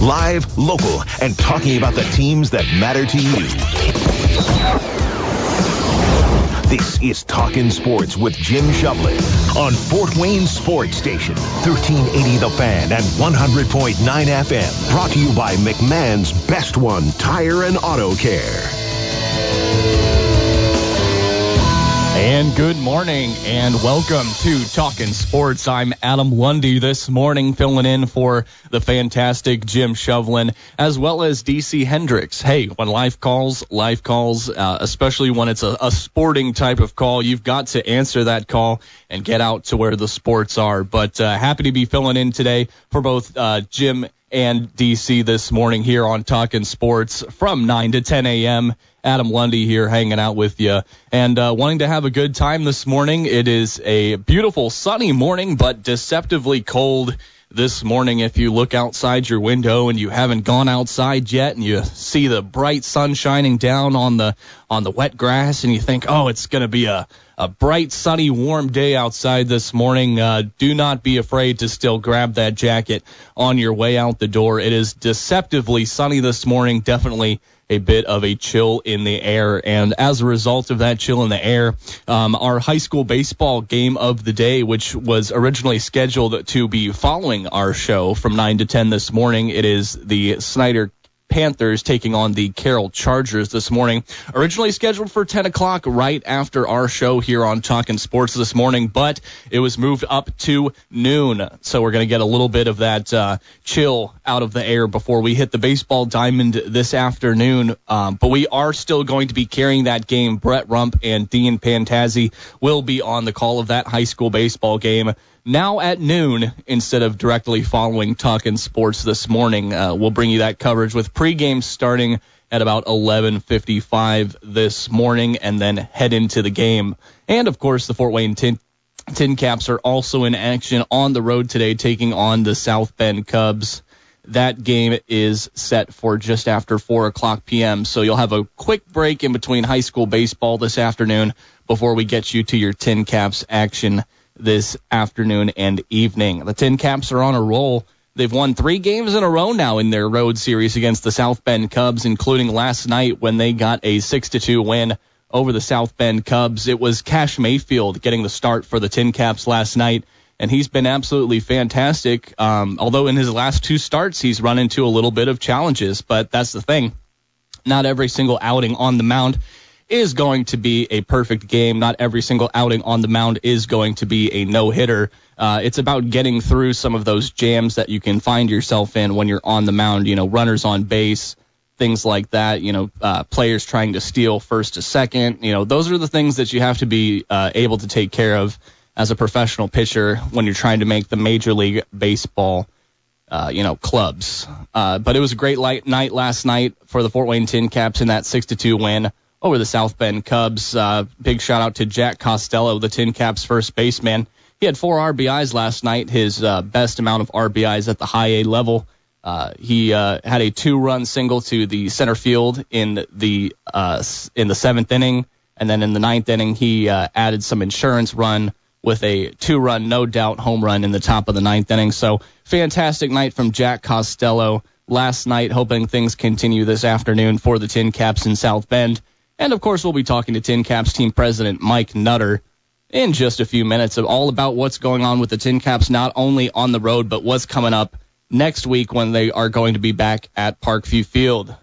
Live, local, and talking about the teams that matter to you. This is Talkin Sports with Jim Shovlin on Fort Wayne Sports Station, 1380 The Fan and 100.9 FM. Brought to you by McMahon's Best One Tire and Auto Care. And good morning and welcome to Talkin Sports. I'm Adam Lundy this morning, filling in for the fantastic Jim Shovlin, as well as DC Hendricks. Hey, when life calls, especially when it's a sporting type of call, you've got to answer that call and get out to where the sports are. But happy to be filling in today for both Jim and DC this morning here on Talkin Sports from 9 to 10 a.m. Adam Lundy here hanging out with you and wanting to have a good time this morning. It is a beautiful sunny morning, but deceptively cold this morning. If you look outside your window and you haven't gone outside yet and you see the bright sun shining down on the wet grass and you think, oh, it's going to be a bright, sunny, warm day outside this morning, do not be afraid to still grab that jacket on your way out the door. It is deceptively sunny this morning, definitely a bit of a chill in the air. And as a result of that chill in the air, our high school baseball game of the day, which was originally scheduled to be following our show from 9 to 10 this morning, it is the Snyder Panthers taking on the Carroll Chargers this morning. Originally scheduled for 10 o'clock right after our show here on Talkin Sports this morning, but it was moved up to noon. So we're going to get a little bit of that chill out of the air before we hit the baseball diamond this afternoon. But we are still going to be carrying that game. Brett Rump and Dean Pantazzi will be on the call of that high school baseball game now at noon instead of directly following Talkin Sports this morning. We'll bring you that coverage with pregame starting at about 11:55 this morning and then head into the game. And, of course, the Fort Wayne TinCaps are also in action on the road today, taking on the South Bend Cubs. That game is set for just after 4 o'clock p.m., so you'll have a quick break in between high school baseball this afternoon before we get you to your TinCaps action this afternoon and evening. The TinCaps are on a roll. They've won 3 games in a row now in their road series against the South Bend Cubs, including last night when they got a 6-2 win over the South Bend Cubs. It was Cash Mayfield getting the start for the TinCaps last night, and he's been absolutely fantastic. Although in his last 2 starts, he's run into a little bit of challenges, but that's the thing. Not every single outing on the mound is going to be a perfect game. Not every single outing on the mound is going to be a no-hitter. It's about getting through some of those jams that you can find yourself in when you're on the mound, runners on base, things like that, players trying to steal first to second. Those are the things that you have to be able to take care of as a professional pitcher when you're trying to make the Major League Baseball clubs. But it was a great night last night for the Fort Wayne TinCaps in that 6-2 win over the South Bend Cubs. Big shout out to Jack Costello, the TinCaps first baseman. He had 4 RBIs last night, his best amount of RBIs at the high A level. He had a 2-run single to the center field in the 7th inning, and then in the 9th inning he added some insurance run with a 2-run no doubt home run in the top of the 9th inning. So fantastic night from Jack Costello last night. Hoping things continue this afternoon for the TinCaps in South Bend. And, of course, we'll be talking to TinCaps team president Mike Nutter in just a few minutes of all about what's going on with the TinCaps, not only on the road, but what's coming up next week when they are going to be back at Parkview Field.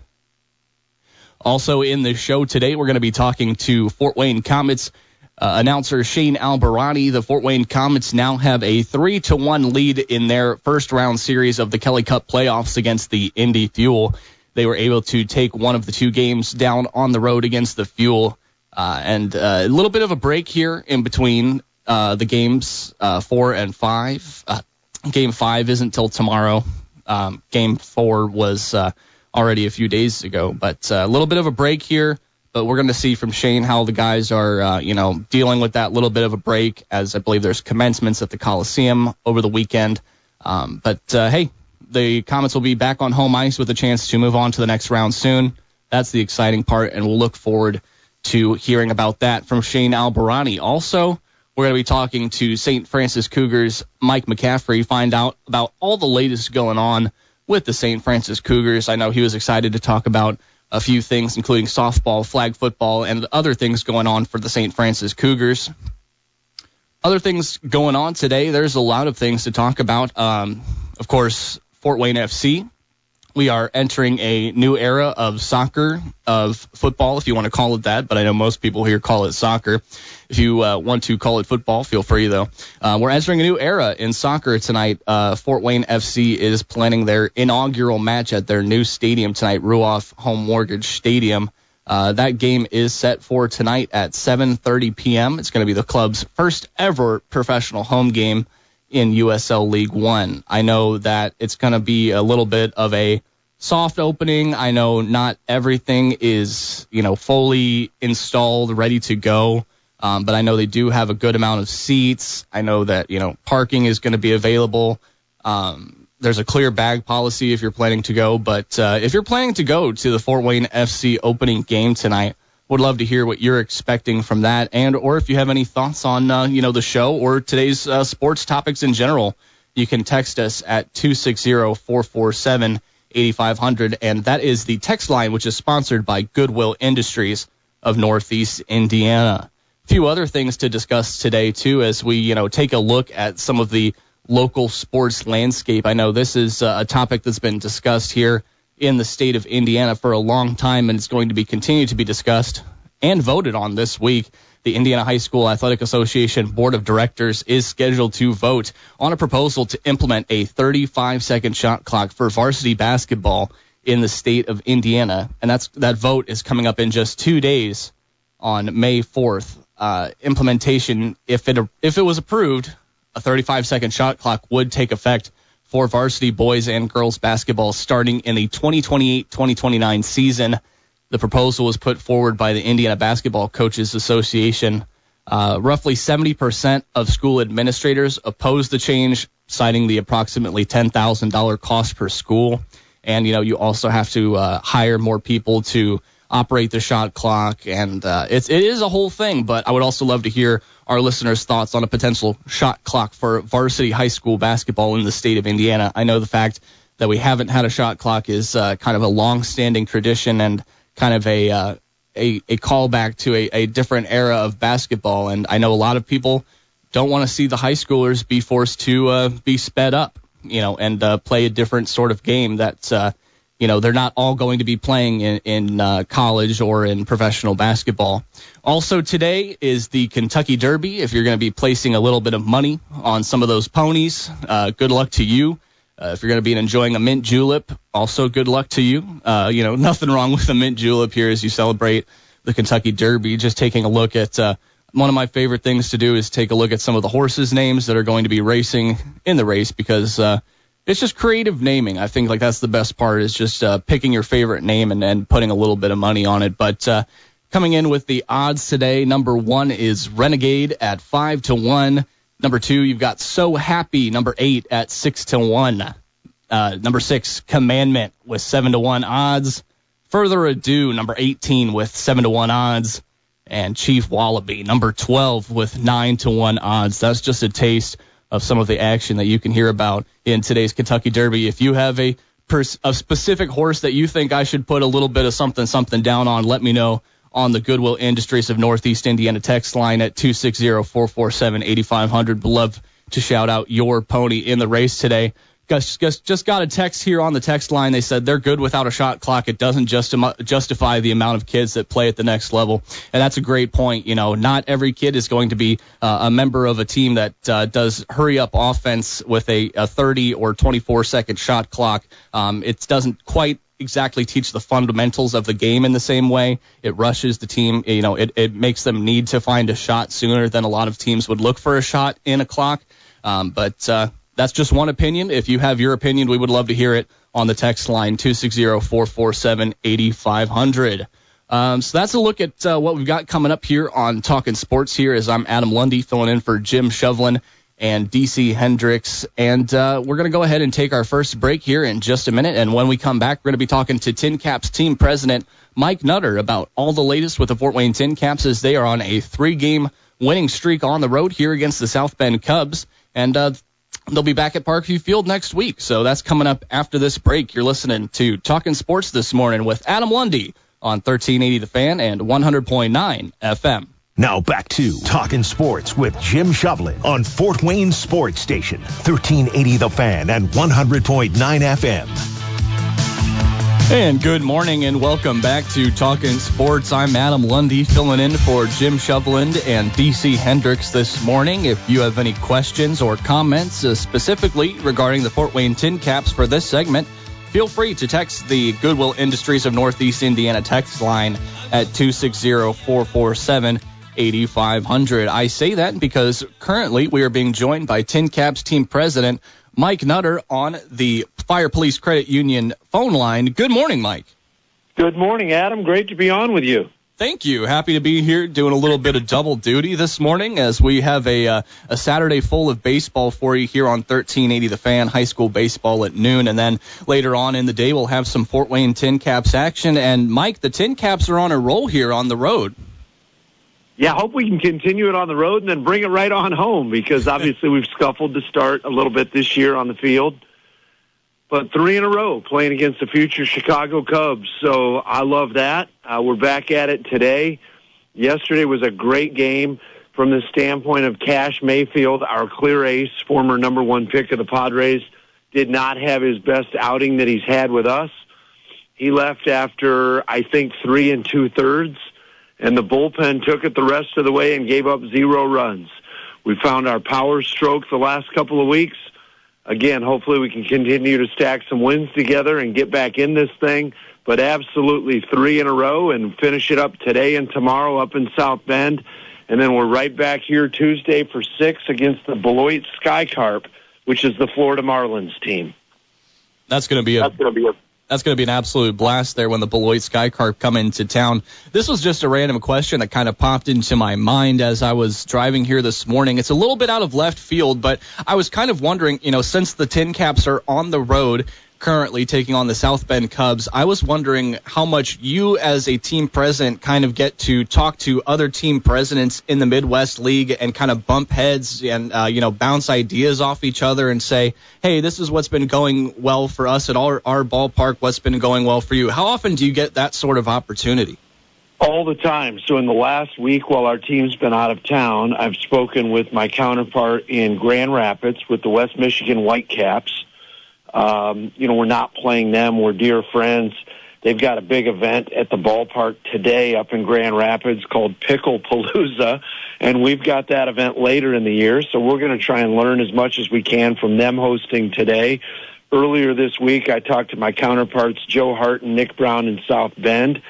Also in the show today, we're going to be talking to Fort Wayne Komets announcer Shane Albahrani. The Fort Wayne Komets now have a 3-1 lead in their first-round series of the Kelly Cup playoffs against the Indy Fuel. They were able to take one of the 2 games down on the road against the Fuel. And a little bit of a break here in between the games 4 and 5. Game 5 isn't till tomorrow. Game 4 was already a few days ago. But a little bit of a break here. But we're going to see from Shane how the guys are, dealing with that little bit of a break, as I believe there's commencements at the Coliseum over the weekend. Hey, the Komets will be back on home ice with a chance to move on to the next round soon. That's the exciting part, and we'll look forward to hearing about that from Shane Albahrani. Also, we're going to be talking to St. Francis Cougars' Mike McCaffrey, find out about all the latest going on with the St. Francis Cougars. I know he was excited to talk about a few things, including softball, flag football, and other things going on for the St. Francis Cougars. Other things going on today, there's a lot of things to talk about. Of course, Fort Wayne FC. We are entering a new era of soccer, of football, if you want to call it that, but I know most people here call it soccer. If you want to call it football, feel free, though. We're entering a new era in soccer tonight. Fort Wayne FC is planning their inaugural match at their new stadium tonight, Ruoff Home Mortgage Stadium. That game is set for tonight at 7:30 p.m. It's going to be the club's first ever professional home game in USL League One. I know that it's going to be a little bit of a soft opening. I know not everything is, fully installed, ready to go. But I know they do have a good amount of seats. I know that, parking is going to be available. There's a clear bag policy if you're planning to go. But if you're planning to go to the Fort Wayne FC opening game tonight, would love to hear what you're expecting from that, and or if you have any thoughts on the show or today's sports topics in general. You can text us at 260-447-8500, and that is the text line, which is sponsored by Goodwill Industries of Northeast Indiana. A few other things to discuss today too, as we take a look at some of the local sports landscape. I know this is a topic that's been discussed here in the state of Indiana for a long time, and it's going to be continue to be discussed and voted on this week. The Indiana High School Athletic Association Board of Directors is scheduled to vote on a proposal to implement a 35-second shot clock for varsity basketball in the state of Indiana, and that vote is coming up in just 2 days on May 4th. Implementation, if it was approved, a 35-second shot clock would take effect for varsity boys and girls basketball starting in the 2028-2029 season. The proposal was put forward by the Indiana Basketball Coaches Association. Roughly 70% of school administrators opposed the change, citing the approximately $10,000 cost per school. And, you also have to hire more people to operate the shot clock, and it is a whole thing, but I would also love to hear our listeners' thoughts on a potential shot clock for varsity high school basketball in the state of Indiana. I know the fact that we haven't had a shot clock is kind of a long-standing tradition and kind of a callback to a different era of basketball, and I know a lot of people don't want to see the high schoolers be forced to be sped up, and play a different sort of game that's they're not all going to be playing in college or in professional basketball. Also today is the Kentucky Derby. If you're going to be placing a little bit of money on some of those ponies, good luck to you. If you're going to be enjoying a mint julep, also good luck to you. Nothing wrong with a mint julep here as you celebrate the Kentucky Derby. Just taking a look at one of my favorite things to do is take a look at some of the horses' names that are going to be racing in the race, because it's just creative naming. I think that's the best part, is just picking your favorite name and then putting a little bit of money on it. But coming in with the odds today, number 1 is Renegade at 5-1. Number 2, you've got So Happy, number 8 at 6-1. Number 6, Commandment with 7-1 odds. Further Ado, number 18 with 7-1 odds. And Chief Wallaby, number 12 with 9-1 odds. That's just a taste of some of the action that you can hear about in today's Kentucky Derby. If you have a specific horse that you think I should put a little bit of something down on, let me know on the Goodwill Industries of Northeast Indiana text line at 260-447-8500. Would love to shout out your pony in the race today. Just got a text here on the text line. They said they're good without a shot clock. It doesn't justify the amount of kids that play at the next level. And that's a great point. Not every kid is going to be a member of a team that does hurry-up offense with a 30 or 24-second shot clock. It doesn't quite exactly teach the fundamentals of the game in the same way. It rushes the team. It makes them need to find a shot sooner than a lot of teams would look for a shot in a clock. But that's just one opinion. If you have your opinion, we would love to hear it on the text line, 260-447-8500. So that's a look at what we've got coming up here on Talkin Sports here, as I'm Adam Lundy filling in for Jim Shovlin and DC Hendricks. And we're going to go ahead and take our first break here in just a minute. And when we come back, we're going to be talking to TinCaps team president Mike Nutter about all the latest with the Fort Wayne TinCaps, as they are on a 3-game winning streak on the road here against the South Bend Cubs. And they'll be back at Parkview Field next week. So that's coming up after this break. You're listening to Talkin Sports this morning with Adam Lundy on 1380 The Fan and 100.9 FM. Now back to Talkin Sports with Jim Shovlin on Fort Wayne Sports Station, 1380 The Fan and 100.9 FM. And good morning and welcome back to Talkin Sports. I'm Adam Lundy filling in for Jim Shovlin and DC Hendricks this morning. If you have any questions or comments specifically regarding the Fort Wayne TinCaps for this segment, feel free to text the Goodwill Industries of Northeast Indiana text line at 260-447-8500. I say that because currently we are being joined by TinCaps team president Mike Nutter on the Fire Police Credit Union phone line. Good morning, Mike. Good morning, Adam. Great to be on with you. Thank you. Happy to be here doing a little bit of double duty this morning as we have a Saturday full of baseball for you here on 1380 The Fan, high school baseball at noon. And then later on in the day, we'll have some Fort Wayne TinCaps action. And, Mike, the TinCaps are on a roll here on the road. Yeah, I hope we can continue it on the road and then bring it right on home because obviously we've scuffled to start a little bit this year on the field. But 3 in a row playing against the future Chicago Cubs. So I love that. We're back at it today. Yesterday was a great game from the standpoint of Cash Mayfield, our clear ace, former number 1 pick of the Padres, did not have his best outing that he's had with us. He left after, I think, 3 2/3. And the bullpen took it the rest of the way and gave up 0 runs. We found our power stroke the last couple of weeks. Again, hopefully we can continue to stack some wins together and get back in this thing. But absolutely 3 in a row and finish it up today and tomorrow up in South Bend. And then we're right back here Tuesday for 6 against the Beloit Skycarp, which is the Florida Marlins team. That's going to be an absolute blast there when the Beloit Skycarp come into town. This was just a random question that kind of popped into my mind as I was driving here this morning. It's a little bit out of left field, but I was kind of wondering, since the TinCaps are on the road currently taking on the South Bend Cubs, I was wondering how much you as a team president kind of get to talk to other team presidents in the Midwest League and kind of bump heads and, bounce ideas off each other and say, hey, this is what's been going well for us at our ballpark, what's been going well for you. How often do you get that sort of opportunity? All the time. So in the last week while our team's been out of town, I've spoken with my counterpart in Grand Rapids with the West Michigan Whitecaps. We're not playing them. We're dear friends. They've got a big event at the ballpark today up in Grand Rapids called Pickle Palooza, and we've got that event later in the year, so we're going to try and learn as much as we can from them hosting today. Earlier this week, I talked to my counterparts Joe Hart and Nick Brown in South Bend,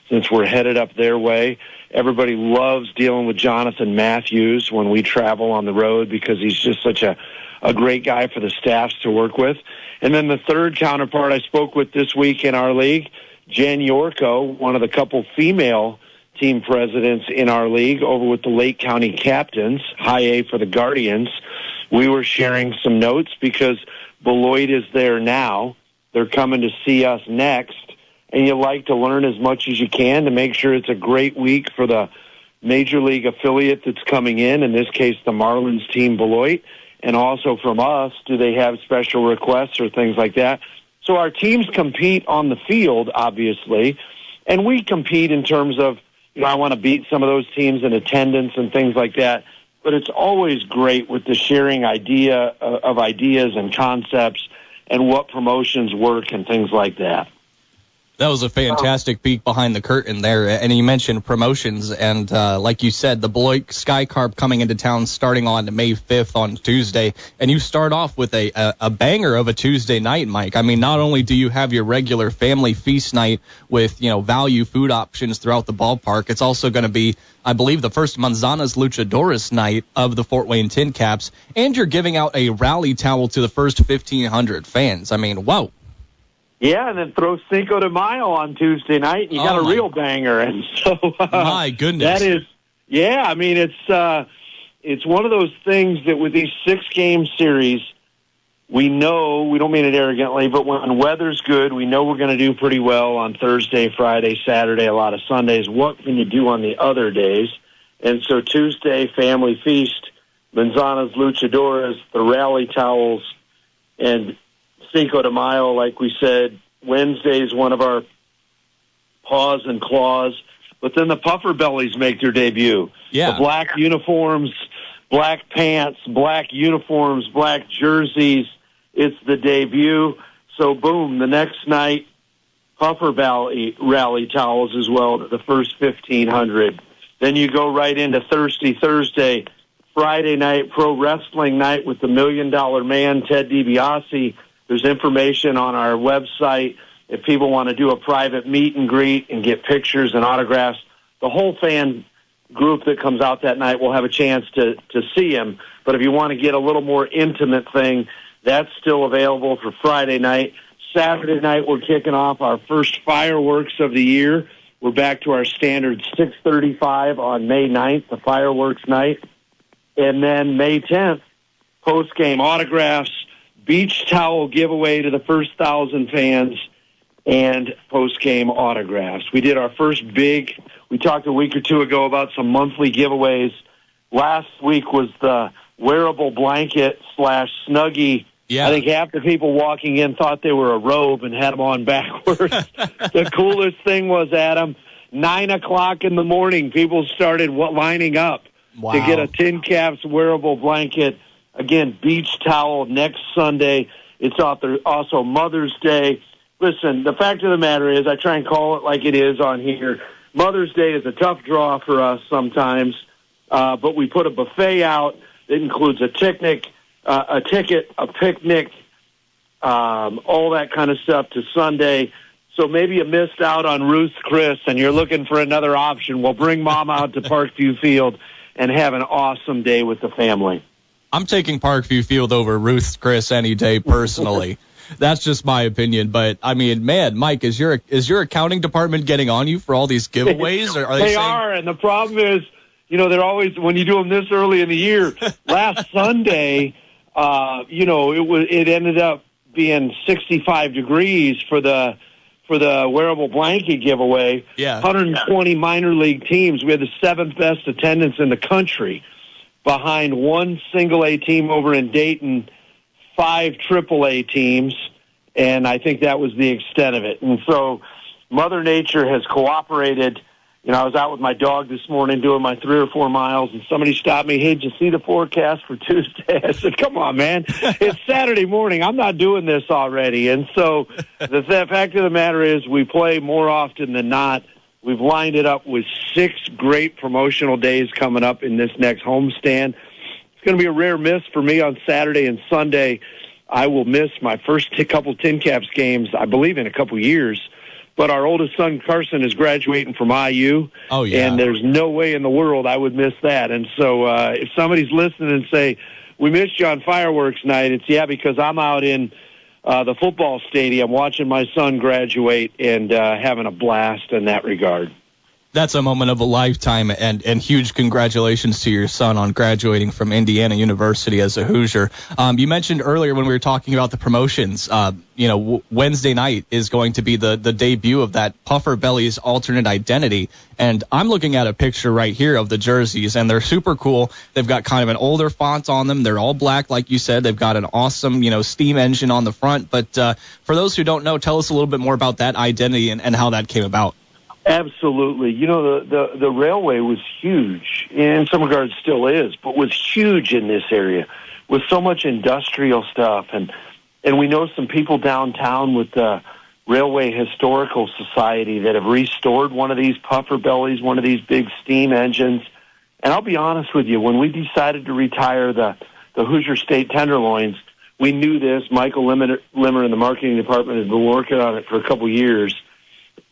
since we're headed up their way. Everybody loves dealing with Jonathan Matthews when we travel on the road because he's just such a great guy for the staffs to work with. And then the third counterpart I spoke with this week in our league, Jen Yorko, one of the couple female team presidents in our league, over with the Lake County Captains, high A for the Guardians. We were sharing some notes because Beloit is there now. They're coming to see us next. And you like to learn as much as you can to make sure it's a great week for the major league affiliate that's coming in this case, the Marlins team Beloit. And also from us, do they have special requests or things like that? So our teams compete on the field, obviously, and we compete in terms of, I want to beat some of those teams in attendance and things like that. But it's always great with the sharing of ideas and concepts and what promotions work and things like that. That was a fantastic peek behind the curtain there. And you mentioned promotions. And like you said, the Beloit Skycarp coming into town starting on May 5th on Tuesday. And you start off with a banger of a Tuesday night, Mike. I mean, not only do you have your regular family feast night with, value food options throughout the ballpark, it's also going to be, I believe, the first Manzana's Luchadores night of the Fort Wayne TinCaps. And you're giving out a rally towel to the first 1,500 fans. I mean, whoa. Yeah, and then throw Cinco de Mayo on Tuesday night, and you got a real banger. And so, my goodness, that is, I mean, it's one of those things that with these 6-game series, we know, we don't mean it arrogantly, but when weather's good, we know we're going to do pretty well on Thursday, Friday, Saturday, a lot of Sundays. What can you do on the other days? And so Tuesday, family feast, Manzana's Luchadores, the rally towels, and Cinco de Mayo, like we said. Wednesday is one of our paws and claws. But then the puffer bellies make their debut. Yeah. The black uniforms, black pants, black uniforms, black jerseys. It's the debut. So, boom, the next night, puffer rally towels as well to the first 1,500. Then you go right into Thursday, Friday night, pro wrestling night with the $1 Million Man, Ted DiBiase. There's information on our website. If people want to do a private meet and greet and get pictures and autographs, the whole fan group that comes out that night will have a chance to see him. But if you want to get a little more intimate thing, that's still available for Friday night. Saturday night, we're kicking off our first fireworks of the year. We're back to our standard 6:35 on May 9th, the fireworks night. And then May 10th, post-game autographs, beach towel giveaway to the first 1,000 fans, and post-game autographs. We did our first we talked a week or two ago about some monthly giveaways. Last week was the wearable blanket / Snuggie. Yeah. I think half the people walking in thought they were a robe and had them on backwards. The coolest thing was, Adam, 9 o'clock in the morning, people started lining up to get a TinCaps wearable blanket. Again, beach towel next Sunday. It's also Mother's Day. Listen, the fact of the matter is, I try and call it like it is on here. Mother's Day is a tough draw for us sometimes, but we put a buffet out that includes a ticket, a picnic, all that kind of stuff to Sunday. So maybe you missed out on Ruth's Chris and you're looking for another option. We'll bring Mom out to Parkview Field and have an awesome day with the family. I'm taking Parkview Field over Ruth's Chris any day personally. That's just my opinion. But, I mean, man, Mike, is your accounting department getting on you for all these giveaways? Or are they are, and the problem is, they're always, when you do them this early in the year, last Sunday, it ended up being 65 degrees for the wearable blanket giveaway. Yeah. 120 minor league teams. We had the 7th best attendance in the country, behind one single-A team over in Dayton, 5 AAA teams, and I think that was the extent of it. And so Mother Nature has cooperated. I was out with my dog this morning doing my 3 or 4 miles, and somebody stopped me, "Hey, did you see the forecast for Tuesday?" I said, "Come on, man. It's Saturday morning. I'm not doing this already." And so the fact of the matter is we play more often than not. We've lined it up with 6 great promotional days coming up in this next homestand. It's going to be a rare miss for me on Saturday and Sunday. I will miss my first couple TinCaps games, I believe, in a couple years. But our oldest son, Carson, is graduating from IU. Oh, yeah. And there's no way in the world I would miss that. And so if somebody's listening and say, "We missed you on fireworks night," it's because I'm out in the football stadium watching my son graduate and having a blast in that regard. That's a moment of a lifetime, and huge congratulations to your son on graduating from Indiana University as a Hoosier. You mentioned earlier when we were talking about the promotions, Wednesday night is going to be the debut of that Puffer Bellies alternate identity. And I'm looking at a picture right here of the jerseys, and they're super cool. They've got kind of an older font on them. They're all black, like you said. They've got an awesome, steam engine on the front. But for those who don't know, tell us a little bit more about that identity and how that came about. Absolutely. The railway was huge, and in some regards still is, but was huge in this area with so much industrial stuff. And we know some people downtown with the Railway Historical Society that have restored one of these puffer bellies, one of these big steam engines. And I'll be honest with you, when we decided to retire the Hoosier State Tenderloins, we knew this. Michael Limmer in the marketing department has been working on it for a couple years.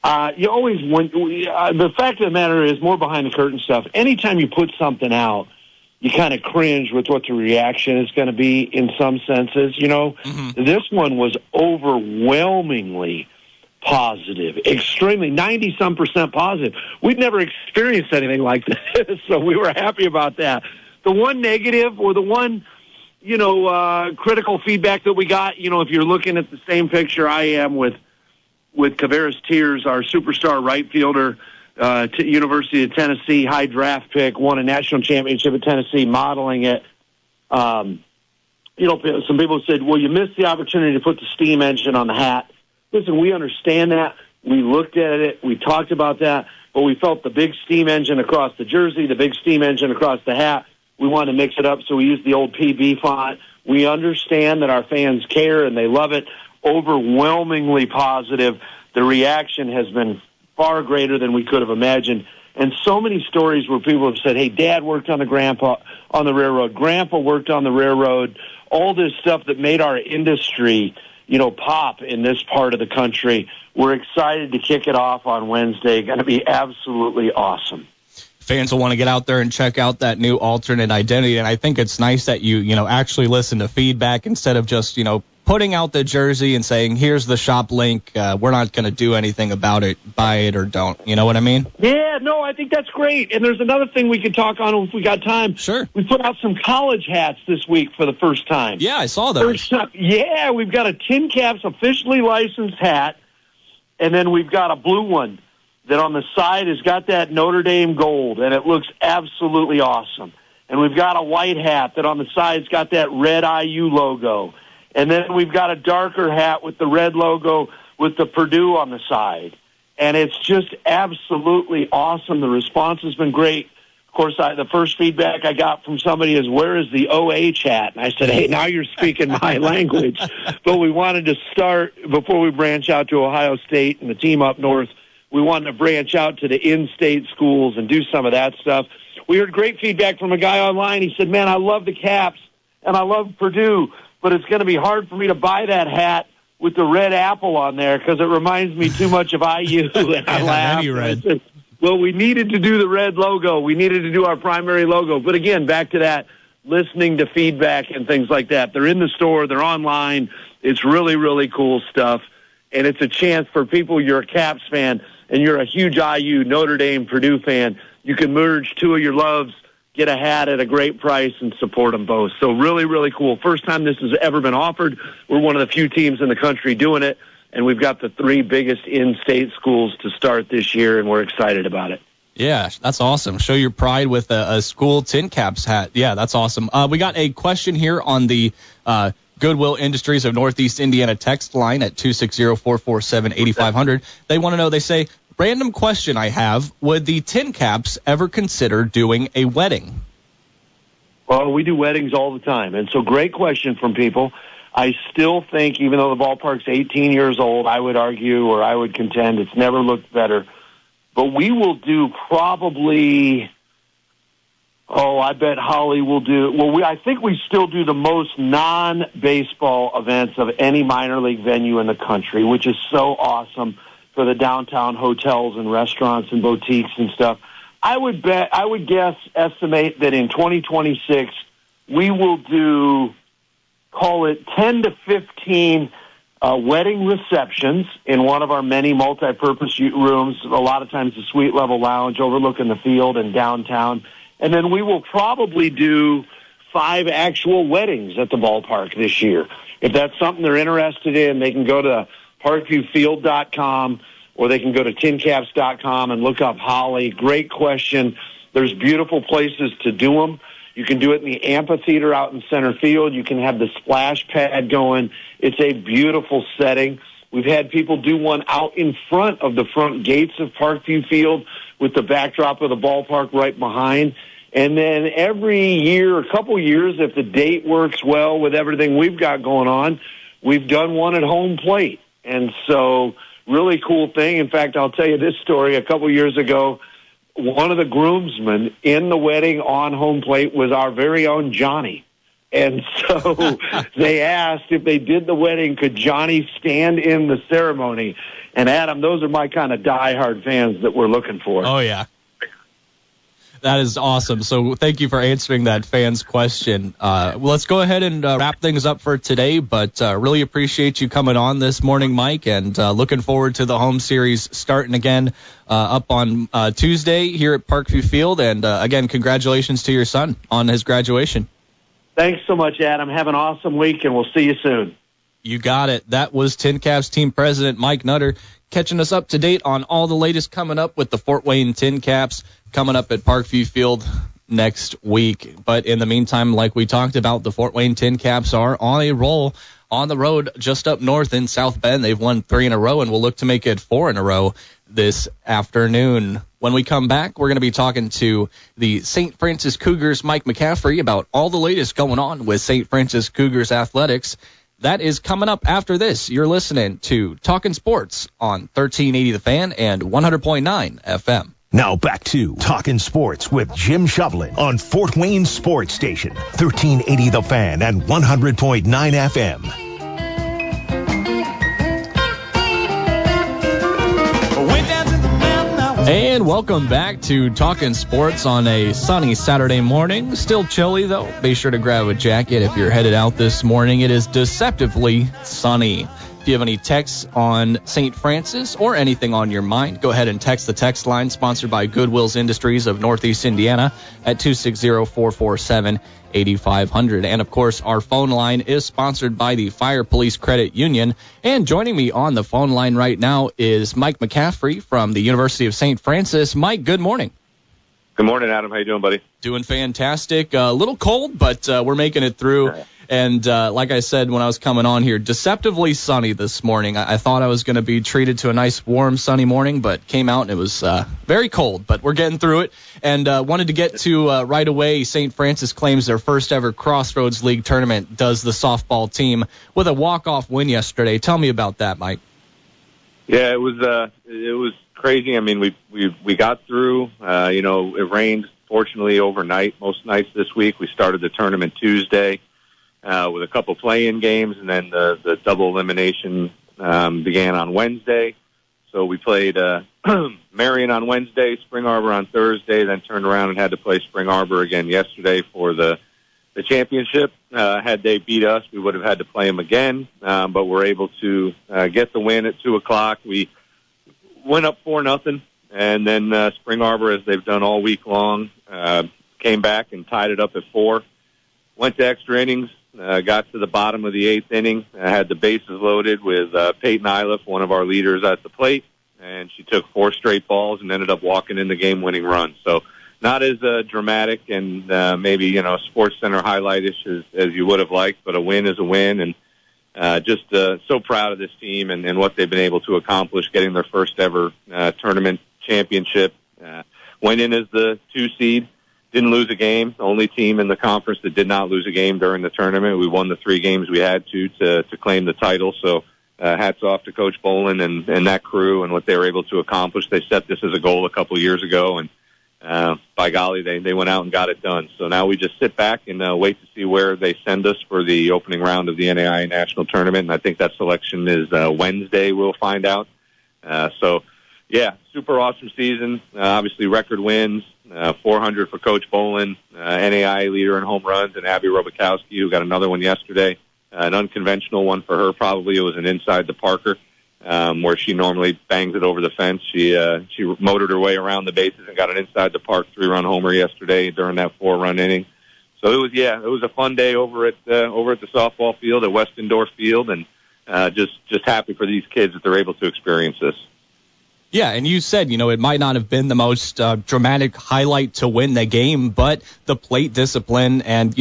The fact of the matter is, more behind the curtain stuff, anytime you put something out, you kind of cringe with what the reaction is going to be in some senses. Mm-hmm. This one was overwhelmingly positive, extremely 90-some% positive. We'd never experienced anything like this, so we were happy about that. The one negative, or the one, critical feedback that we got, if you're looking at the same picture I am with Kavaris Tears, our superstar right fielder, University of Tennessee, high draft pick, won a national championship at Tennessee, modeling it. Some people said, well, you missed the opportunity to put the steam engine on the hat. Listen, we understand that. We looked at it. We talked about that. But we felt the big steam engine across the jersey, the big steam engine across the hat, we wanted to mix it up, so we used the old PB font. We understand that our fans care and they love it. Overwhelmingly positive. The reaction has been far greater than we could have imagined. And so many stories where people have said, hey, Dad worked on the railroad, Grandpa worked on the railroad, all this stuff that made our industry, pop in this part of the country. We're excited to kick it off on Wednesday. Going to be absolutely awesome. Fans will want to get out there and check out that new alternate identity, and I think it's nice that you actually listen to feedback instead of just, putting out the jersey and saying, here's the shop link, we're not going to do anything about it, buy it or don't. You know what I mean? Yeah, no, I think that's great. And there's another thing we could talk on if we got time. Sure. We put out some college hats this week for the first time. Yeah, I saw those. Yeah, we've got a TinCaps officially licensed hat, and then we've got a blue one that on the side has got that Notre Dame gold, and it looks absolutely awesome. And we've got a white hat that on the side's got that red IU logo. And then we've got a darker hat with the red logo with the Purdue on the side. And it's just absolutely awesome. The response has been great. Of course, the first feedback I got from somebody is, where is the OH hat? And I said, hey, now you're speaking my language. But we wanted to start, before we branch out to Ohio State and the team up north, we wanted to branch out to the in-state schools and do some of that stuff. We heard great feedback from a guy online. He said, man, I love the Caps and I love Purdue, but it's going to be hard for me to buy that hat with the red apple on there because it reminds me too much of IU. And I laughed. I said, well, we needed to do the red logo. We needed to do our primary logo. But again, back to that, listening to feedback and things like that. They're in the store. They're online. It's really, really cool stuff. And it's a chance for people, you're a Caps fan, and you're a huge IU, Notre Dame, Purdue fan. You can merge two of your loves, get a hat at a great price, and support them both. So really, really cool. First time this has ever been offered. We're one of the few teams in the country doing it, and we've got the three biggest in-state schools to start this year, and we're excited about it. Yeah, that's awesome. Show your pride with a school TinCaps hat. Yeah, that's awesome. We got a question here on the Goodwill Industries of Northeast Indiana text line at 260-447-8500. They want to know, they say, random question I have, would the TinCaps ever consider doing a wedding? Well, we do weddings all the time, and so great question from people. I still think, even though the ballpark's 18 years old, I would argue or I would contend it's never looked better. But we will do probably... I bet Holly will do. Well, I think we still do the most non-baseball events of any minor league venue in the country, which is so awesome for the downtown hotels and restaurants and boutiques and stuff. I would estimate that in 2026 we will do, call it 10 to 15 wedding receptions in one of our many multi-purpose rooms. A lot of times the suite level lounge overlooking the field and downtown. And then we will probably do 5 actual weddings at the ballpark this year. If that's something they're interested in, they can go to parkviewfield.com or they can go to tincaps.com and look up Holly. Great question. There's beautiful places to do them. You can do it in the amphitheater out in center field. You can have the splash pad going. It's a beautiful setting. We've had people do one out in front of the front gates of Parkview Field with the backdrop of the ballpark right behind. And then every year, a couple years, if the date works well with everything we've got going on, we've done one at home plate. And so really cool thing. In fact, I'll tell you this story. A couple years ago, one of the groomsmen in the wedding on home plate was our very own Johnny. And so they asked if they did the wedding, could Johnny stand in the ceremony? And, Adam, those are my kind of diehard fans that we're looking for. Oh, yeah. That is awesome. So thank you for answering that fan's question. Let's go ahead and wrap things up for today, but really appreciate you coming on this morning, Mike, and looking forward to the home series starting again up on Tuesday here at Parkview Field. And, again, congratulations to your son on his graduation. Thanks so much, Adam. Have an awesome week, and we'll see you soon. You got it. That was TinCaps team president Mike Nutter catching us up to date on all the latest coming up with the Fort Wayne TinCaps coming up at Parkview Field next week. But in the meantime, like we talked about, the Fort Wayne TinCaps are on a roll on the road just up north in South Bend. They've won 3 in a row and will look to make it 4 in a row this afternoon. When we come back, we're going to be talking to the St. Francis Cougars' Mike McCaffrey about all the latest going on with St. Francis Cougars athletics. That is coming up after this. You're listening to Talkin Sports on 1380 The Fan and 100.9 FM. Now back to Talkin Sports with Jim Shovlin on Fort Wayne Sports Station, 1380 The Fan and 100.9 FM. And welcome back to Talkin Sports on a sunny Saturday morning. Still chilly, though. Be sure to grab a jacket if you're headed out this morning. It is deceptively sunny. If you have any texts on St. Francis or anything on your mind, go ahead and text the text line sponsored by Goodwill's Industries of Northeast Indiana at 260-447-8500. And, of course, our phone line is sponsored by the Fire Police Credit Union. And joining me on the phone line right now is Mike McCaffrey from the University of St. Francis. Mike, good morning. Good morning, Adam. How you doing, buddy? Doing fantastic. A little cold, but we're making it through. And like I said when I was coming on here, deceptively sunny this morning. I thought I was going to be treated to a nice, warm, sunny morning, but came out and it was very cold. But we're getting through it. And wanted to get to right away, St. Francis claims their first ever Crossroads League tournament does the softball team with a walk-off win yesterday. Tell me about that, Mike. Yeah, it was crazy. I mean, we got through. It rained, fortunately, overnight most nights this week. We started the tournament Tuesday with a couple play-in games, and then the double elimination began on Wednesday. So we played Marion on Wednesday, Spring Arbor on Thursday, then turned around and had to play Spring Arbor again yesterday for the championship. Had they beat us, we would have had to play them again, but we're able to get the win at 2 o'clock. We went up 4-0, and then Spring Arbor, as they've done all week long, came back and tied it up at 4. Went to extra innings, got to the bottom of the 8th inning, had the bases loaded with Peyton Iliff, one of our leaders, at the plate, and she took 4 straight balls and ended up walking in the game-winning run. So not as dramatic and maybe, Sports Center highlight-ish as you would have liked, but a win is a win, and just so proud of this team and what they've been able to accomplish, getting their first ever tournament championship. Went in as the 2 seed. Didn't lose a game. The only team in the conference that did not lose a game during the tournament. We won the 3 games we had to claim the title. So hats off to Coach Bolin and that crew and what they were able to accomplish. They set this as a goal a couple years ago, and by golly, they went out and got it done. So now we just sit back and wait to see where they send us for the opening round of the NAIA National Tournament. And I think that selection is Wednesday. We'll find out. Yeah, super awesome season. Obviously, record wins, 400 for Coach Bolin, NAIA leader in home runs, and Abby Robakowski, who got another one yesterday. An unconventional one for her, probably. It was an inside the Parker, where she normally bangs it over the fence. She motored her way around the bases and got an inside the park 3-run homer yesterday during that 4-run inning. So it was a fun day over at the softball field at West Indoor Field, and just happy for these kids that they're able to experience this. Yeah, and you said, it might not have been the most dramatic highlight to win the game, but the plate discipline and,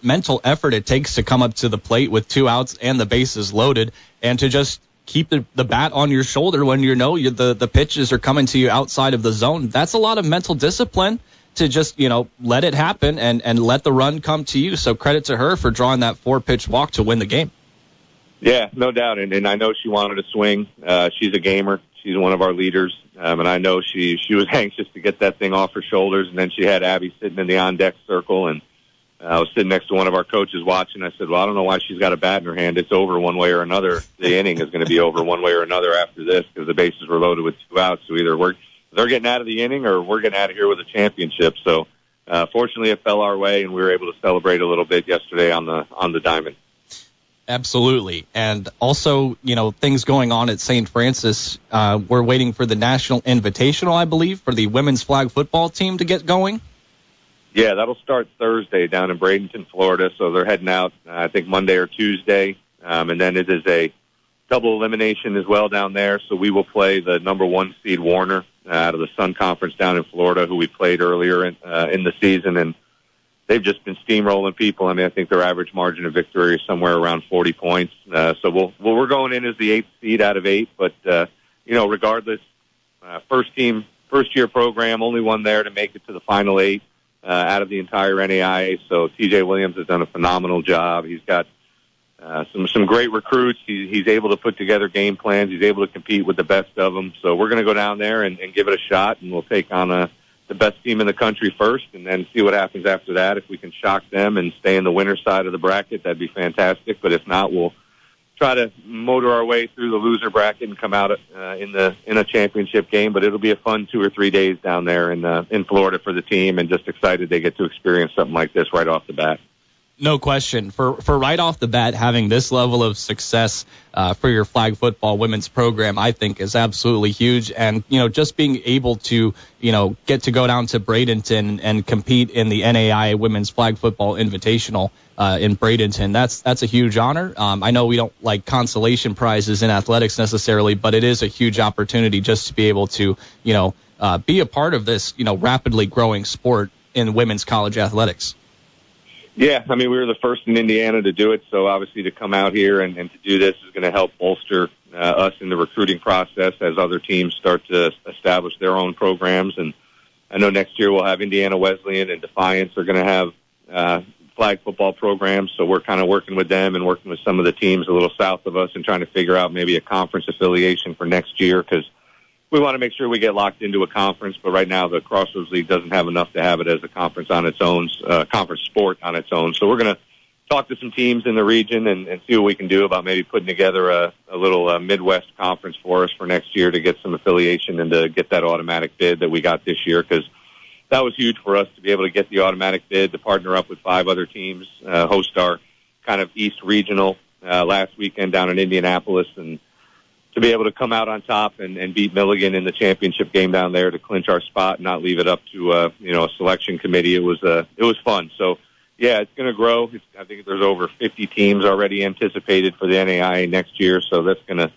mental effort it takes to come up to the plate with 2 outs and the bases loaded, and to just keep the bat on your shoulder when the pitches are coming to you outside of the zone. That's a lot of mental discipline to just, let it happen and let the run come to you. So credit to her for drawing that 4-pitch walk to win the game. Yeah, no doubt. And I know she wanted to swing. She's a gamer. She's one of our leaders, and I know she was anxious to get that thing off her shoulders. And then she had Abby sitting in the on-deck circle, and I was sitting next to one of our coaches watching. I said, well, I don't know why she's got a bat in her hand. It's over one way or another. The inning is going to be over one way or another after this because the bases were loaded with 2 outs. So either they're getting out of the inning or we're getting out of here with a championship. So fortunately, it fell our way, and we were able to celebrate a little bit yesterday on the diamond. Absolutely. And also, things going on at St. Francis. We're waiting for the National Invitational, I believe, for the women's flag football team to get going. Yeah, that'll start Thursday down in Bradenton, Florida. So they're heading out, I think, Monday or Tuesday. And then it is a double elimination as well down there. So we will play the number 1 seed Warner out of the Sun Conference down in Florida, who we played earlier in the season, and they've just been steamrolling people. I mean, I think their average margin of victory is somewhere around 40 points. So we're going in as the 8th seed out of 8, but regardless, first-year program, only one there to make it to the final 8 out of the entire NAIA. So TJ Williams has done a phenomenal job. He's got some great recruits. He's able to put together game plans. He's able to compete with the best of them. So we're going to go down there and give it a shot, and we'll take on the best team in the country first, and then see what happens after that. If we can shock them and stay in the winner side of the bracket, that'd be fantastic. But if not, we'll try to motor our way through the loser bracket and come out in a championship game. But it'll be a fun 2 or 3 days down there in Florida for the team, and just excited they get to experience something like this right off the bat. No question. For right off the bat, having this level of success for your flag football women's program, I think is absolutely huge. And, just being able to, get to go down to Bradenton and compete in the NAIA Women's Flag Football Invitational in Bradenton, that's a huge honor. I know we don't like consolation prizes in athletics necessarily, but it is a huge opportunity just to be able to, be a part of this, rapidly growing sport in women's college athletics. Yeah, I mean, we were the first in Indiana to do it, so obviously to come out here and to do this is going to help bolster us in the recruiting process as other teams start to establish their own programs. And I know next year we'll have Indiana Wesleyan and Defiance are going to have flag football programs, so we're kind of working with them and working with some of the teams a little south of us and trying to figure out maybe a conference affiliation for next year, because we want to make sure we get locked into a conference, but right now the Crossroads League doesn't have enough to have it as a conference on its own, conference sport on its own. So we're going to talk to some teams in the region and see what we can do about maybe putting together a little Midwest conference for us for next year to get some affiliation and to get that automatic bid that we got this year, because that was huge for us to be able to get the automatic bid, to partner up with 5 other teams, host our kind of East Regional last weekend down in Indianapolis, and to be able to come out on top and beat Milligan in the championship game down there to clinch our spot and not leave it up to a selection committee. It was fun. So yeah, it's going to grow. I think there's over 50 teams already anticipated for the NAIA next year, so that's going to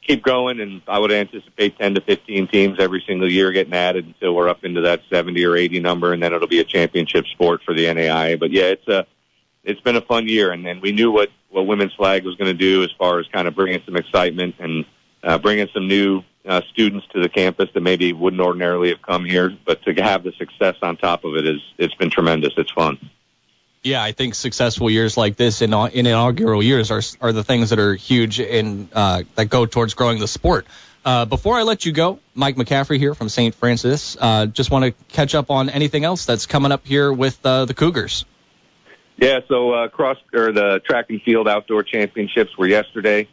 keep going. And I would anticipate 10 to 15 teams every single year getting added until we're up into that 70 or 80 number, and then it'll be a championship sport for the NAIA. But yeah, it's been a fun year, and we knew what women's flag was going to do as far as kind of bringing some excitement and bringing some new students to the campus that maybe wouldn't ordinarily have come here. But to have the success on top of it's been tremendous. It's fun. Yeah, I think successful years like this in inaugural years are the things that are huge and that go towards growing the sport. Before I let you go, Mike McCaffrey here from St. Francis. Just want to catch up on anything else that's coming up here with the Cougars. Yeah, so the track and field outdoor championships were yesterday.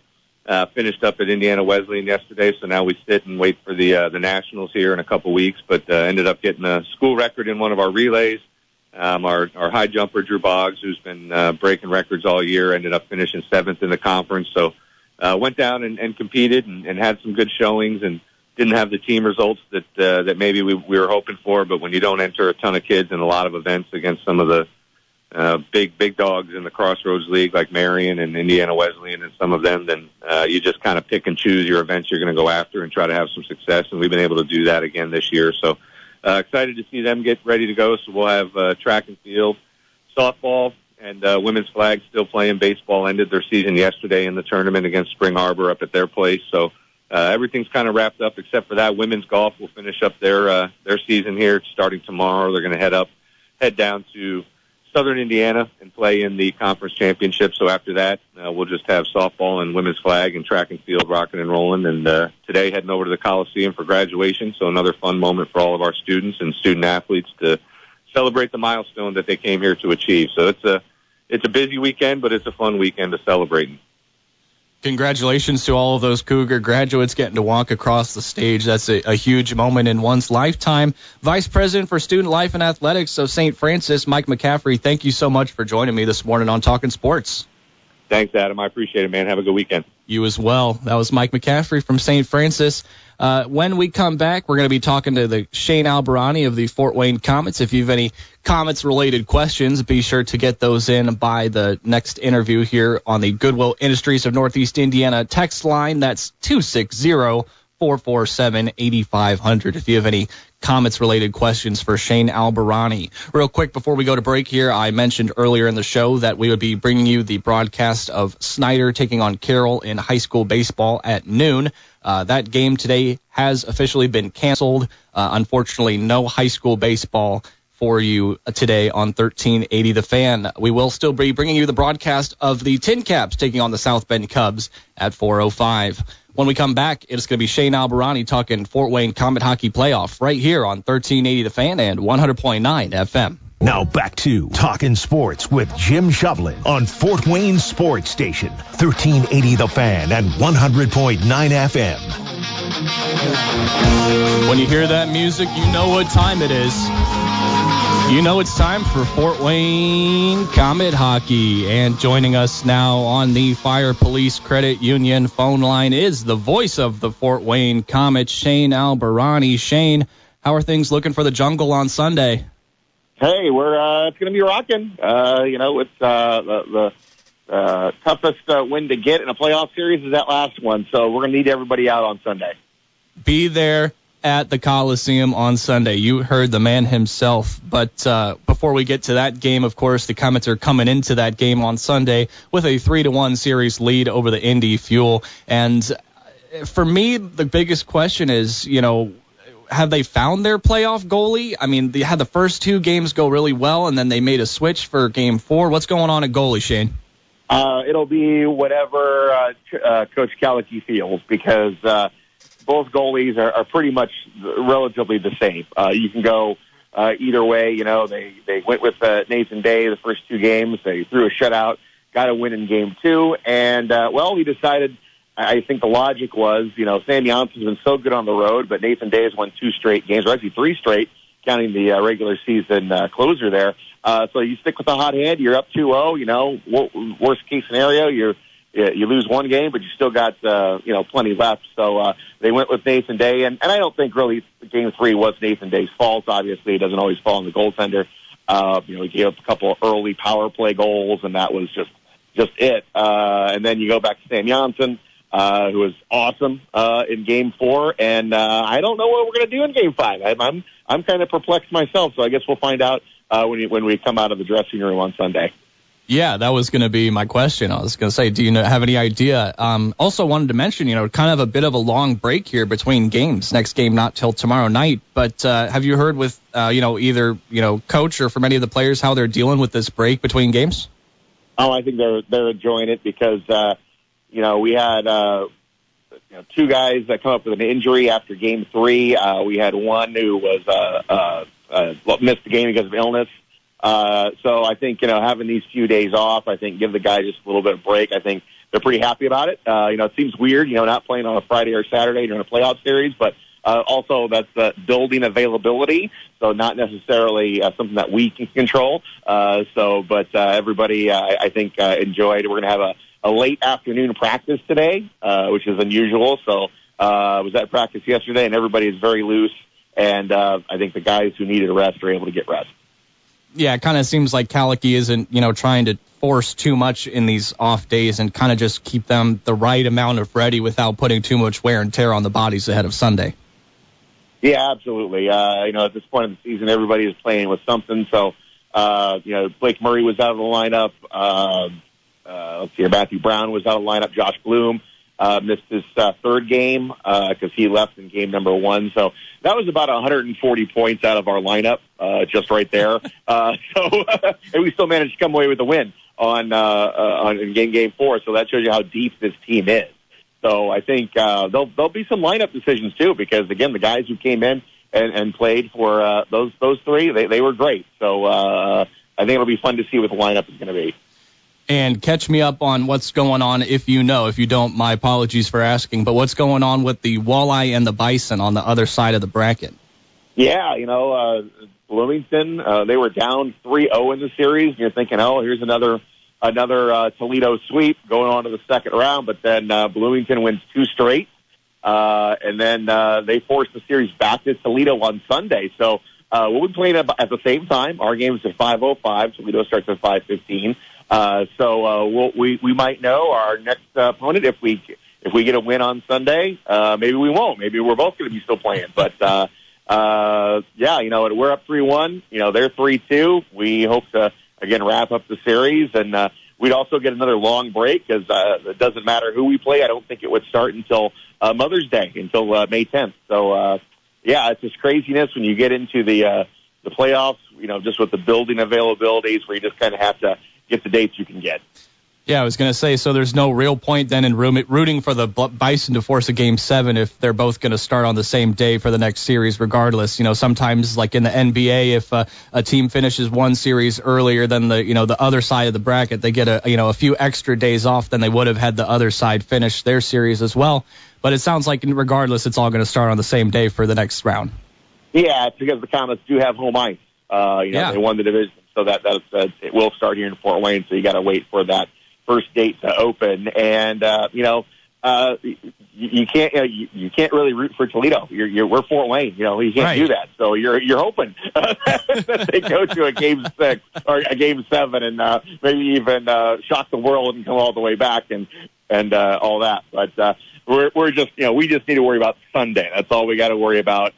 Finished up at Indiana Wesleyan yesterday, so now we sit and wait for the nationals here in a couple weeks. But ended up getting a school record in one of our relays. Our high jumper Drew Boggs, who's been breaking records all year, ended up finishing 7th in the conference. So went down and competed and had some good showings, and didn't have the team results that maybe we were hoping for. But when you don't enter a ton of kids in a lot of events against some of the big dogs in the Crossroads League like Marion and Indiana Wesleyan and some of them, then you just kind of pick and choose your events you're going to go after and try to have some success. And we've been able to do that again this year. So excited to see them get ready to go. So we'll have track and field, softball, and women's flag still playing. Baseball ended their season yesterday in the tournament against Spring Arbor up at their place. So everything's kind of wrapped up except for that. Women's golf will finish up their season here starting tomorrow. They're going to head down to Southern Indiana and play in the conference championship. So after that, we'll just have softball and women's flag and track and field rocking and rolling. And today heading over to the Coliseum for graduation. So another fun moment for all of our students and student athletes to celebrate the milestone that they came here to achieve. So it's a busy weekend, but it's a fun weekend to celebrate. Congratulations to all of those Cougar graduates getting to walk across the stage. That's a huge moment in one's lifetime. Vice President for Student Life and Athletics of St. Francis, Mike McCaffrey, thank you so much for joining me this morning on Talkin Sports. Thanks, Adam. I appreciate it, man. Have a good weekend. You as well. That was Mike McCaffrey from St. Francis. When we come back, we're going to be talking to the Shane Albahrani of the Fort Wayne Komets. If you have any Komets-related questions, be sure to get those in by the next interview here on the Goodwill Industries of Northeast Indiana text line. That's 260-4 447-8500 if you have any Komets-related questions for Shane Albahrani. Real quick, before we go to break here, I mentioned earlier in the show that we would be bringing you the broadcast of Snyder taking on Carroll in high school baseball at noon. That game today has officially been canceled. Unfortunately, no high school baseball for you today on 1380 The Fan. We will still be bringing you the broadcast of the TinCaps taking on the South Bend Cubs at 4:05. When we come back, it's going to be Shane Albahrani talking Fort Wayne Komet Hockey Playoff right here on 1380 The Fan and 100.9 FM. Now back to Talkin Sports with Jim Shovlin on Fort Wayne Sports Station, 1380 The Fan and 100.9 FM. When you hear that music, you know what time it is. You know it's time for Fort Wayne Komet Hockey. And joining us now on the Fire Police Credit Union phone line is the voice of the Fort Wayne Komets, Shane Albahrani. Shane, how are things looking for the Jungle on Sunday? Hey, it's going to be rocking. It's the toughest win to get in a playoff series is that last one. So we're going to need everybody out on Sunday. Be there at the Coliseum on Sunday. You heard the man himself. But before we get to that game, of course, the Komets are coming into that game on Sunday with a 3-1 series lead over the Indy Fuel. And for me, the biggest question is, have they found their playoff goalie? I mean, they had the first two games go really well, and then they made a switch for Game 4. What's going on at goalie, Shane? It'll be whatever Coach Calicky feels, because both goalies are pretty much relatively the same. You can go either way. They went with Nathan Day the first two games. They threw a shutout, got a win in Game 2, and, he decided, I think the logic was, Sam Jansson's been so good on the road, but Nathan Day has won 2 straight games, or actually 3 straight, counting the regular season closer there. So you stick with the hot hand. You're up 2-0. Worst case scenario, you lose one game, but you still got plenty left. So they went with Nathan Day, and I don't think really Game 3 was Nathan Day's fault. Obviously, it doesn't always fall on the goaltender. He gave up a couple of early power play goals, and that was just it. And then you go back to Sam Jansson, who was awesome in Game 4, and I don't know what we're going to do in Game 5. I'm kind of perplexed myself, so I guess we'll find out when we come out of the dressing room on Sunday. Yeah, that was going to be my question. I was going to say, do you have any idea? Also wanted to mention, kind of a bit of a long break here between games. Next game not till tomorrow night. But have you heard with, either, coach or from any of the players how they're dealing with this break between games? Oh, I think they're enjoying it because, we had 2 guys that come up with an injury after Game 3. We had one who was missed the game because of illness. So I think, having these few days off, I think give the guys just a little bit of break. I think they're pretty happy about it. It seems weird, not playing on a Friday or Saturday during a playoff series, but also that's building availability, so not necessarily something that we can control. But everybody, I think, enjoyed. We're going to have a late afternoon practice today, which is unusual. So was at practice yesterday, and everybody is very loose. And I think the guys who needed a rest are able to get rest. Yeah, it kind of seems like Calicky isn't, trying to force too much in these off days and kind of just keep them the right amount of ready without putting too much wear and tear on the bodies ahead of Sunday. Yeah, absolutely. At this point in the season, everybody is playing with something. So, Blake Murray was out of the lineup. Matthew Brown was out of the lineup. Josh Bloom missed his third game because he left in game number 1. So that was about 140 points out of our lineup, just right there. And we still managed to come away with a win in game 4. So that shows you how deep this team is. So I think there'll be some lineup decisions too, because again, the guys who came in and played for those 3, they were great. So I think it'll be fun to see what the lineup is going to be. And catch me up on what's going on, if you know. If you don't, my apologies for asking. But what's going on with the Walleye and the Bison on the other side of the bracket? Yeah, Bloomington, they were down 3-0 in the series. And you're thinking, here's another Toledo sweep going on to the second round. But then Bloomington wins 2 straight. And then they forced the series back to Toledo on Sunday. So we'll be playing at the same time. Our game is at 5:05. Toledo starts at 5:15. We might know our next opponent if we if we get a win on Sunday, maybe we won't. Maybe we're both going to be still playing. But, yeah, you know, we're up 3-1. You know, they're 3-2. We hope to, again, wrap up the series. And we'd also get another long break because it doesn't matter who we play. I don't think it would start until Mother's Day, until May 10th. So, yeah, it's just craziness when you get into the playoffs, you know, just with the building availabilities where you just kind of have to get the dates you can get. Yeah, I was going to say, so there's no real point then in rooting for the Bison to force a Game 7 if they're both going to start on the same day for the next series regardless. You know, sometimes like in the NBA, if a team finishes one series earlier than the other side of the bracket, they get a few extra days off than they would have had the other side finish their series as well. But it sounds like regardless, it's all going to start on the same day for the next round. Yeah, it's because the Komets do have home ice. They won the division, so that it will start here in Fort Wayne, so you got to wait for that first date to open, and you can't really root for Toledo. We're Fort Wayne, you can't do that. So you're hoping that they go to a Game 6 or a Game 7, and maybe even shock the world and come all the way back and all that. But we just need to worry about Sunday. That's all we got to worry about.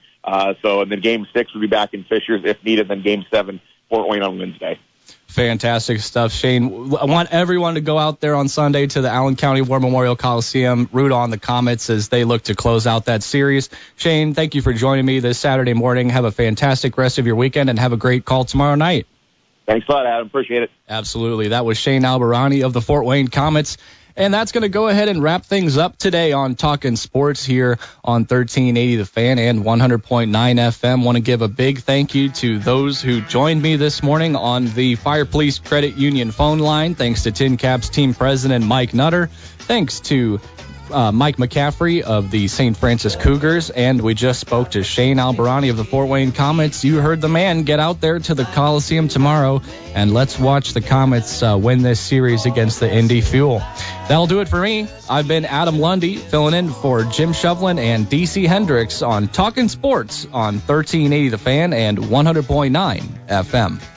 So and then Game 6 will be back in Fishers if needed. Then Game 7 Fort Wayne on Wednesday. Fantastic stuff, Shane. I want everyone to go out there on Sunday to the Allen County War Memorial Coliseum, root on the Komets as they look to close out that series. Shane, thank you for joining me this Saturday morning. Have a fantastic rest of your weekend and have a great call tomorrow night. Thanks a lot, Adam. Appreciate it. Absolutely. That was Shane Albahrani of the Fort Wayne Komets. And that's going to go ahead and wrap things up today on Talkin Sports here on 1380 The Fan and 100.9 FM. Want to give a big thank you to those who joined me this morning on the Fire Police Credit Union phone line. Thanks to TinCaps team president Mike Nutter. Thanks to Mike McCaffrey of the St. Francis Cougars, and we just spoke to Shane Albahrani of the Fort Wayne Komets. You heard the man. Get out there to the Coliseum tomorrow, and let's watch the Komets win this series against the Indy Fuel. That'll do it for me. I've been Adam Lundy, filling in for Jim Shovlin and DC Hendricks on Talkin Sports on 1380 The Fan and 100.9 FM.